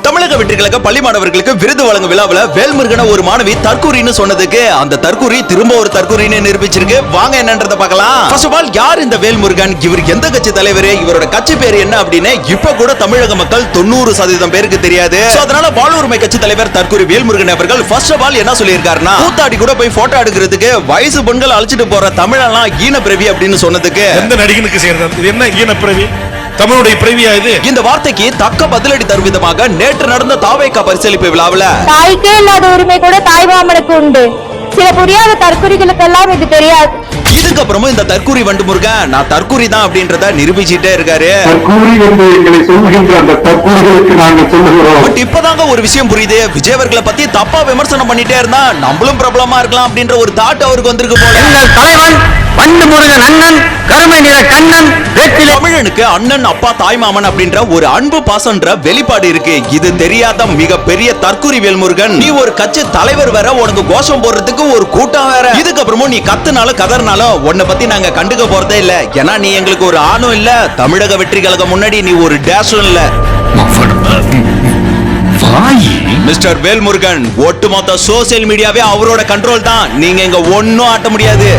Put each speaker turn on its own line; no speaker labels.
தமிழக வெற்றிகளுக்கு பள்ளி மாணவர்களுக்கு விருது வழங்கும் விழாவில் வேல்முருகன ஒரு மாணவி தற்கூரின்னு சொன்னதுக்கு அந்த தற்கூரி திரும்ப ஒரு தற்கூரின்னு நிரூபிச்சிருக்கு. வாங்க என்னன்றத பார்க்கலாம். ஃபர்ஸ்ட் ஆஃப் ஆல் யார் இந்த வேல்முருகன், இவர் எந்த கட்சி தலைவர், இவரோட கட்சி பேர் என்ன அப்படின்னு இப்ப கூட தமிழக மக்கள் 90% பேருக்கு தெரியாது. அதனால வாழ்வுரிமை கட்சி தலைவர் தற்கூரி வேல்முருகன் அவர்கள் ஃபர்ஸ்ட் ஆஃப் ஆல் என்ன சொல்லியிருக்காருன்னா, கூத்தாடி கூட போய் போட்டோ எடுக்கிறதுக்கு வயசு பெண்கள் அழைச்சிட்டு போற தமிழெல்லாம் ஈன பிறவி அப்படின்னு சொன்னதுக்கு
எந்த நடிகனுக்கு சேர்ந்தது இது என்ன ஈன பிறவி? தமிழுடைய பிறவியா இது?
இந்த வார்த்தைக்கு தக்க பதிலடி தரும் விதமாக நேற்று நடந்த தாவேகா பரிசளிப்பு விழாவில்
தாய்க்கே இல்லாத உரிமை கூட தாய்மாமனுக்கு உண்டு. சில புரியாத தற்குறிகளுக்கெல்லாம் இது தெரியாது.
இதுக்கப்புறமும் இந்த தற்கூரி வண்டு முருகன் நான் தற்கூரி தான் அப்படின்றத நிரூபிச்சுட்டே இருக்காரு. பட் இப்பதாங்க ஒரு விஷயம் புரியுது. விஜய் அவர்களை பத்தி தப்பா விமர்சனம் பண்ணிட்டே இருந்தா நம்மளும் பிரபலமா இருக்கலாம் அப்படின்ற ஒரு தாட் அவருக்கு வந்திருக்கு போல.
எங்கள் தலைவன் வண்டு முருகன் அண்ணன், கருமை நிற கண்ணன்,
தமிழனுக்கு அண்ணன், அப்பா, தாய் மாமன் அப்படின்ற ஒரு அன்பு பாசன்ற வெளிப்பாடு இருக்கு. இது தெரியாத மிகப்பெரிய தற்கூரி வேல்முருகன். நீ ஒரு கட்சி தலைவர் வேற, உனக்கு கோஷம் போடுறதுக்கு ஒரு கூட்டம் வேற. இதுக்கப்புறமும் நீ கத்துனாலும் கதறினாலும் உன்னை பத்தி நாங்க கண்டுக்க போறதே இல்ல. ஏன்னா நீ எங்களுக்கு ஒரு ஆணும் இல்ல, தமிழக வெற்றி கழகம் முன்னாடி நீ ஒரு டேஷும் இல்ல. மிஸ்டர் வேல்முருகன் ஒட்டுமொத்த சோசியல் மீடியாவே அவரோட கண்ட்ரோல் தான். நீங்க இங்க ஒன்னும் ஆட்ட முடியாது.